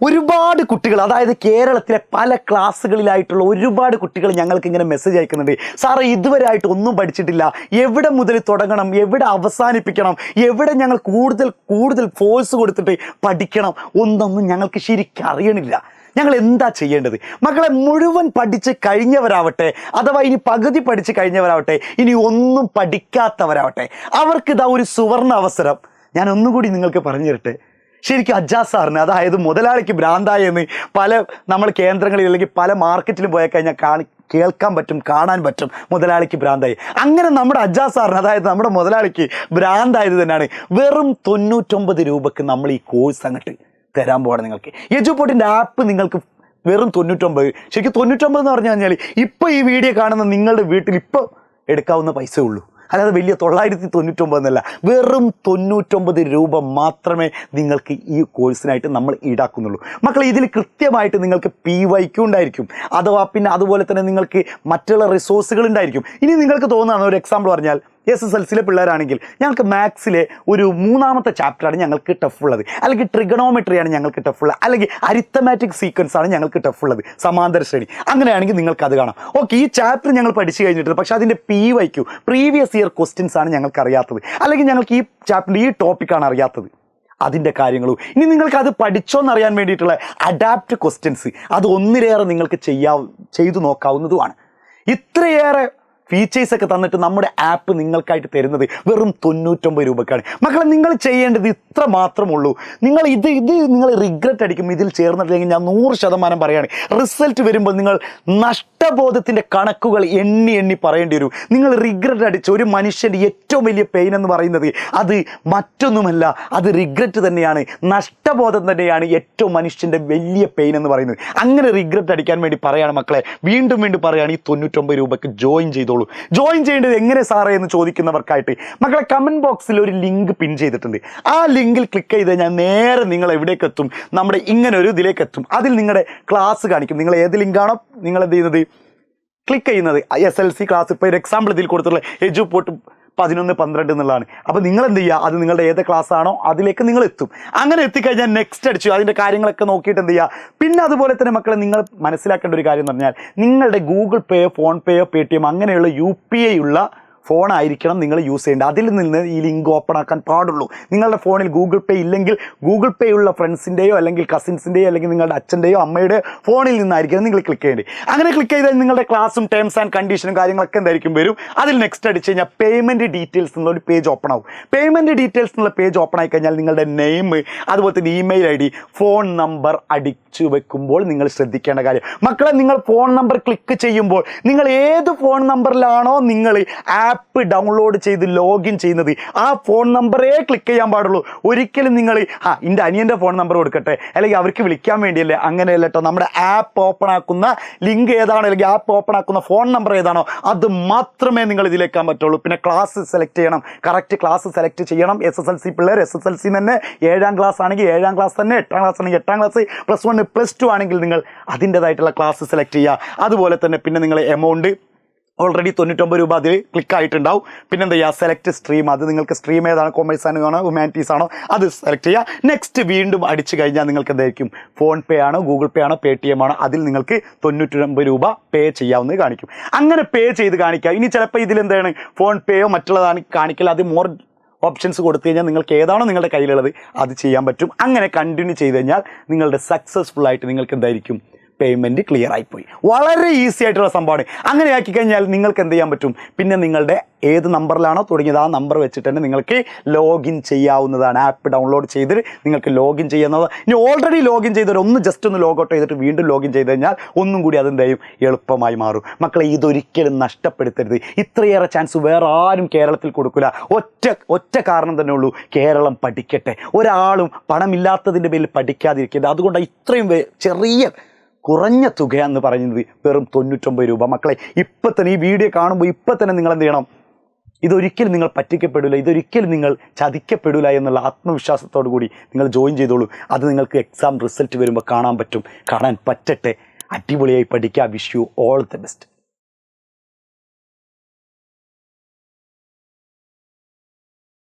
ഒരുപാട് കുട്ടികൾ, അതായത് കേരളത്തിലെ പല ക്ലാസ്സുകളിലായിട്ടുള്ള ഒരുപാട് കുട്ടികൾ ഞങ്ങൾക്ക് ഇങ്ങനെ മെസ്സേജ് അയക്കുന്നുണ്ട്. സാറേ, ഇതുവരെയായിട്ട് ഒന്നും പഠിച്ചിട്ടില്ല, എവിടെ മുതൽ തുടങ്ങണം, എവിടെ അവസാനിപ്പിക്കണം, എവിടെ ഞങ്ങൾ കൂടുതൽ ഫോഴ്സ് കൊടുത്തിട്ട് പഠിക്കണം, ഒന്നൊന്നും ഞങ്ങൾക്ക് ശരിക്കും അറിയണില്ല. ഞങ്ങൾ എന്താ ചെയ്യേണ്ടത്? മക്കളെ, മുഴുവൻ പഠിച്ച് കഴിഞ്ഞവരാവട്ടെ, അഥവാ ഇനി പകുതി പഠിച്ച് കഴിഞ്ഞവരാവട്ടെ, ഇനി ഒന്നും പഠിക്കാത്തവരാവട്ടെ, അവർക്കിതാ ഒരു സുവർണ അവസരം. ഞാൻ ഒന്നുകൂടി നിങ്ങൾക്ക് പറഞ്ഞു തരട്ടെ. ശരിക്കും അജ്ജാസ് സാറിന്, അതായത് മുതലാളിക്ക് ഭ്രാന്തായെന്ന് പല നമ്മൾ കേന്ദ്രങ്ങളിൽ അല്ലെങ്കിൽ പല മാർക്കറ്റിലും പോയി കഴിഞ്ഞാൽ കേൾക്കാൻ പറ്റും, കാണാൻ പറ്റും മുതലാളിക്ക് ഭ്രാന്തായി. അങ്ങനെ നമ്മുടെ അജ്ജാസ് സാറിന്, അതായത് നമ്മുടെ മുതലാളിക്ക് ഭ്രാന്തായത് തന്നെയാണ്. വെറും 99 രൂപക്ക് നമ്മൾ ഈ കോഴ്സ് അങ്ങോട്ട് തരാൻ പോവാണ് നിങ്ങൾക്ക്. എജുപോർട്ടിൻ്റെ ആപ്പ് നിങ്ങൾക്ക് വെറും 99. ശരിക്കും 99 എന്ന് പറഞ്ഞു കഴിഞ്ഞാൽ ഇപ്പോൾ ഈ വീഡിയോ കാണുന്ന നിങ്ങളുടെ വീട്ടിൽ ഇപ്പോൾ എടുക്കാവുന്ന പൈസ ഉള്ളൂ. അല്ലാതെ വലിയ 999 എന്നല്ല, വെറും 99 രൂപ മാത്രമേ നിങ്ങൾക്ക് ഈ കോഴ്സിനായിട്ട് നമ്മൾ ഈടാക്കുന്നുള്ളൂ. മക്കളെ, ഇതിൽ കൃത്യമായിട്ട് നിങ്ങൾക്ക് PYQ ഉണ്ടായിരിക്കും, അഥവാ പിന്നെ അതുപോലെ തന്നെ നിങ്ങൾക്ക് മറ്റുള്ള റിസോഴ്സുകൾ ഉണ്ടായിരിക്കും. ഇനി നിങ്ങൾക്ക് തോന്നുന്ന ഒരു എക്സാമ്പിൾ പറഞ്ഞാൽ, SSLCയിലെ പിള്ളേരാണെങ്കിൽ ഞങ്ങൾക്ക് മാത്സിലെ ഒരു 3ാമത്തെ ചാപ്റ്ററാണ് ഞങ്ങൾക്ക് ടഫ് ഉള്ളത്, അല്ലെങ്കിൽ ട്രിഗണോമെട്രിയാണ് ഞങ്ങൾക്ക് ടഫ് ഉള്ളത്, അല്ലെങ്കിൽ അരിത്തമാറ്റിക് സീക്വൻസ് ആണ് ഞങ്ങൾക്ക് ടഫ് ഉള്ളത്, സമാന്തര ശ്രേണി. അങ്ങനെയാണെങ്കിൽ നിങ്ങൾക്ക് അത് കാണാം. ഓക്കെ, ഈ ചാപ്റ്റർ ഞങ്ങൾ പഠിച്ചു കഴിഞ്ഞിട്ടുണ്ട്, പക്ഷേ അതിൻ്റെ PYQ പ്രീവിയസ് ഇയർ ക്വസ്റ്റ്യൻസ് ആണ് ഞങ്ങൾക്ക് അറിയാത്തത്, അല്ലെങ്കിൽ ഞങ്ങൾക്ക് ഈ ചാപ്റ്ററിൻ്റെ ഈ ടോപ്പിക്കാണ് അറിയാത്തത്, അതിൻ്റെ കാര്യങ്ങളും. ഇനി നിങ്ങൾക്ക് അത് പഠിച്ചോന്നറിയാൻ വേണ്ടിയിട്ടുള്ള അഡാപ്റ്റ് ക്വസ്റ്റ്യൻസ്, അത് ഒന്നിലേറെ നിങ്ങൾക്ക് ചെയ്തു നോക്കാവുന്നതുമാണ്. ഇത്രയേറെ ഫീച്ചേഴ്സൊക്കെ തന്നിട്ട് നമ്മുടെ ആപ്പ് നിങ്ങൾക്കായിട്ട് തരുന്നത് വെറും 99 രൂപക്കാണ്. മക്കളെ, നിങ്ങൾ ചെയ്യേണ്ടത് ഇത്ര മാത്രമുള്ളൂ. നിങ്ങൾ നിങ്ങൾ റിഗ്രറ്റ് അടിക്കും ഇതിൽ ചേർന്നിട്ടില്ലെങ്കിൽ. ഞാൻ 100% പറയുകയാണ്, റിസൾട്ട് വരുമ്പോൾ നിങ്ങൾ നഷ്ടബോധത്തിൻ്റെ കണക്കുകൾ എണ്ണി പറയേണ്ടി വരും. നിങ്ങൾ റിഗ്രറ്റ് അടിച്ച ഒരു മനുഷ്യൻ്റെ ഏറ്റവും വലിയ പെയിൻ എന്ന് പറയുന്നത് അത് മറ്റൊന്നുമല്ല, അത് റിഗ്രറ്റ് തന്നെയാണ്, നഷ്ടബോധം തന്നെയാണ് ഏറ്റവും മനുഷ്യൻ്റെ വലിയ പെയിൻ എന്ന് പറയുന്നത്. അങ്ങനെ റിഗ്രറ്റ് അടിക്കാൻ വേണ്ടി പറയാണ് മക്കളെ, വീണ്ടും പറയുകയാണ്, ഈ 99 രൂപയ്ക്ക് ജോയിൻ ചെയ്തോളൂ. ജോയിൻ ചെയ്യേണ്ടത് എങ്ങനെ സാറേ എന്ന് ചോദിക്കുന്നവർക്കായിട്ട് മക്കളെ, കമൻറ്റ് ബോക്സിൽ ഒരു ലിങ്ക് പിൻ ചെയ്തിട്ടുണ്ട്. ആ ലിങ്കിൽ ക്ലിക്ക് ചെയ്ത് കഴിഞ്ഞാൽ നേരെ നിങ്ങൾ എവിടേക്ക് എത്തും? നമ്മുടെ ഇങ്ങനെ ഒരു ഇതിലേക്ക് എത്തും. അതിൽ നിങ്ങളുടെ ക്ലാസ് കാണിക്കും. നിങ്ങൾ ഏത് ലിങ്കാണോ നിങ്ങൾ എന്ത് ചെയ്യുന്നത്, ക്ലിക്ക് ചെയ്യുന്നത്, SLC ക്ലാസ്. ഇപ്പോൾ ഒരു എക്സാമ്പിൾ ഇതിൽ കൊടുത്തുള്ള എജുപോർട്ട് 11, 12 എന്നുള്ളതാണ്. അപ്പോൾ നിങ്ങൾ എന്ത് ചെയ്യുക, അത് നിങ്ങളുടെ ഏത് ക്ലാസ് ആണോ അതിലേക്ക് നിങ്ങൾ എത്തും. അങ്ങനെ എത്തിക്കഴിഞ്ഞാൽ നെക്സ്റ്റ് അടിച്ചു അതിൻ്റെ കാര്യങ്ങളൊക്കെ നോക്കിയിട്ട് എന്ത് ചെയ്യുക. പിന്നെ അതുപോലെ തന്നെ മക്കളെ, നിങ്ങൾ മനസ്സിലാക്കേണ്ട ഒരു കാര്യം എന്ന് പറഞ്ഞാൽ, നിങ്ങളുടെ ഗൂഗിൾ പേയോ ഫോൺ പേയോ Paytm അങ്ങനെയുള്ള UPI ഉള്ള ഫോണായിരിക്കണം നിങ്ങൾ യൂസ് ചെയ്യേണ്ടത്. അതിൽ നിന്ന് ഈ ലിങ്ക് ഓപ്പൺ ആക്കാൻ പാടുള്ളൂ. നിങ്ങളുടെ ഫോണിൽ ഗൂഗിൾ പേ ഇല്ലെങ്കിൽ, ഗൂഗിൾ പേ ഉള്ള ഫ്രണ്ട്സിൻ്റെയോ അല്ലെങ്കിൽ കസിൻസിൻ്റെയോ അല്ലെങ്കിൽ നിങ്ങളുടെ അച്ഛൻ്റെയോ അമ്മയുടെയോ ഫോണിൽ നിന്നായിരിക്കണം നിങ്ങൾ ക്ലിക്ക് ചെയ്യേണ്ടത്. അങ്ങനെ ക്ലിക്ക് ചെയ്താൽ നിങ്ങളുടെ ക്ലാസ്സും ടേംസ് ആൻഡ് കണ്ടീഷനും കാര്യങ്ങളൊക്കെ എന്തായിരിക്കും വരും. അതിൽ നെക്സ്റ്റ് അടിച്ച് കഴിഞ്ഞാൽ പേയ്മെൻറ്റ് ഡീറ്റെയിൽസ് എന്നുള്ളൊരു പേജ് ഓപ്പൺ ആവും. പേയ്മെൻറ്റ് ഡീറ്റെയിൽസ് എന്നുള്ള പേജ് ഓപ്പൺ ആയി കഴിഞ്ഞാൽ നിങ്ങളുടെ നെയിം, അതുപോലെ തന്നെ ഇമെയിൽ ID, ഫോൺ നമ്പർ അടിച്ചു വെക്കുമ്പോൾ നിങ്ങൾ ശ്രദ്ധിക്കേണ്ട കാര്യം മക്കളെ, നിങ്ങൾ ഫോൺ നമ്പർ ക്ലിക്ക് ചെയ്യുമ്പോൾ നിങ്ങൾ ഏത് ഫോൺ നമ്പറിലാണോ നിങ്ങൾ ആപ്പ് ഡൗൺലോഡ് ചെയ്ത് ലോഗിൻ ചെയ്യുന്നത്, ആ ഫോൺ നമ്പറേ ക്ലിക്ക് ചെയ്യാൻ പാടുള്ളൂ. ഒരിക്കലും നിങ്ങൾ എൻ്റെ അനിയൻ്റെ ഫോൺ നമ്പർ കൊടുക്കട്ടെ, അല്ലെങ്കിൽ അവർക്ക് വിളിക്കാൻ വേണ്ടിയല്ലേ, അങ്ങനെയല്ല കേട്ടോ. നമ്മുടെ ആപ്പ് ഓപ്പൺ ആക്കുന്ന ലിങ്ക് ഏതാണോ, അല്ലെങ്കിൽ ആപ്പ് ഓപ്പൺ ആക്കുന്ന ഫോൺ നമ്പർ ഏതാണോ, അത് മാത്രമേ നിങ്ങൾ ഇതിലേക്കാൻ പറ്റുള്ളൂ. പിന്നെ ക്ലാസ് സെലക്ട് ചെയ്യണം, കറക്റ്റ് ക്ലാസ് സെലക്ട് ചെയ്യണം. SSLC പിള്ളേർ SSLC തന്നെ 7ാം ക്ലാസ് ആണെങ്കിൽ 7ാം ക്ലാസ് തന്നെ, 8ാം ക്ലാസ് ആണെങ്കിൽ 8ാം ക്ലാസ്, +1 +2 ആണെങ്കിൽ നിങ്ങൾ അതിൻ്റേതായിട്ടുള്ള ക്ലാസ് സെലക്ട് ചെയ്യുക. അതുപോലെ തന്നെ പിന്നെ നിങ്ങൾ എമൗണ്ട് ഓൾറെഡി 99 രൂപ അതിൽ ക്ലിക്ക് ആയിട്ടുണ്ടാവും. പിന്നെ എന്താ ചെയ്യുക, സെലക്ട് സ്ട്രീം, അത് നിങ്ങൾക്ക് സ്ട്രീം ഏതാണോ, കൊമേഴ്സ് ആണോ ഹ്യൂമാനിറ്റീസ് ആണോ അത് സെലക്ട് ചെയ്യുക. നെക്സ്റ്റ് വീണ്ടും അടിച്ചു കഴിഞ്ഞാൽ നിങ്ങൾക്ക് എന്തായിരിക്കും, ഫോൺ പേ ആണോ ഗൂഗിൾ പേ ആണോ Paytm ആണോ അതിൽ നിങ്ങൾക്ക് 99 രൂപ പേ ചെയ്യാവുന്നത് കാണിക്കും. അങ്ങനെ പേ ചെയ്ത് കാണിക്കുക. ഇനി ചിലപ്പോൾ ഇതിലെന്താണ് ഫോൺ പേയോ മറ്റുള്ളതാണ് കാണിക്കൽ, അത് മോർ ഓപ്ഷൻസ് കൊടുത്തു കഴിഞ്ഞാൽ നിങ്ങൾക്ക് ഏതാണോ നിങ്ങളുടെ കയ്യിലുള്ളത് അത് ചെയ്യാൻ പറ്റും. അങ്ങനെ കണ്ടിന്യൂ ചെയ്ത് കഴിഞ്ഞാൽ നിങ്ങളുടെ സക്സസ്ഫുൾ ആയിട്ട് നിങ്ങൾക്ക് എന്തായിരിക്കും, പേയ്മെൻറ്റ് ക്ലിയർ ആയിപ്പോയി. വളരെ ഈസി ആയിട്ടുള്ള സംഭവമാണ്. അങ്ങനെ ആക്കി കഴിഞ്ഞാൽ നിങ്ങൾക്ക് എന്ത് ചെയ്യാൻ പറ്റും, പിന്നെ നിങ്ങളുടെ ഏത് നമ്പറിലാണോ തുടങ്ങിയത് ആ നമ്പർ വെച്ചിട്ട് തന്നെ നിങ്ങൾക്ക് ലോഗിൻ ചെയ്യാവുന്നതാണ്. ആപ്പ് ഡൗൺലോഡ് ചെയ്തിട്ട് നിങ്ങൾക്ക് ലോഗിൻ ചെയ്യുന്നത്. ഇനി ഓൾറെഡി ലോഗിൻ ചെയ്തവർ ജസ്റ്റ് ഒന്ന് ലോഗൗട്ട് ചെയ്തിട്ട് വീണ്ടും ലോഗിൻ ചെയ്ത് കഴിഞ്ഞാൽ ഒന്നും കൂടി അതെന്തായും എളുപ്പമായി മാറും. മക്കളെ, ഇതൊരിക്കലും നഷ്ടപ്പെടുത്തരുത്. ഇത്രയേറെ ചാൻസ് വേറെ ആരും കേരളത്തിൽ കൊടുക്കില്ല. ഒറ്റ കാരണം തന്നെ ഉള്ളൂ, കേരളം പഠിക്കട്ടെ. ഒരാളും പണമില്ലാത്തതിൻ്റെ പേരിൽ പഠിക്കാതിരിക്കരുത്. അതുകൊണ്ട് ഇത്രയും ചെറിയ കുറഞ്ഞ തുക എന്ന് പറയുന്നത് വെറും 99 രൂപ. മക്കളെ, ഇപ്പം തന്നെ ഈ വീഡിയോ കാണുമ്പോൾ ഇപ്പം തന്നെ നിങ്ങൾ എന്ത് ചെയ്യണം, ഇതൊരിക്കലും നിങ്ങൾ പറ്റിക്കപ്പെടില്ല, ഇതൊരിക്കലും നിങ്ങൾ ചതിക്കപ്പെടില്ല എന്നുള്ള ആത്മവിശ്വാസത്തോടു കൂടി നിങ്ങൾ ജോയിൻ ചെയ്തോളൂ. അത് നിങ്ങൾക്ക് എക്സാം റിസൾട്ട് വരുമ്പോൾ കാണാൻ പറ്റട്ടെ. അടിപൊളിയായി പഠിക്കുക. Wish you all the best.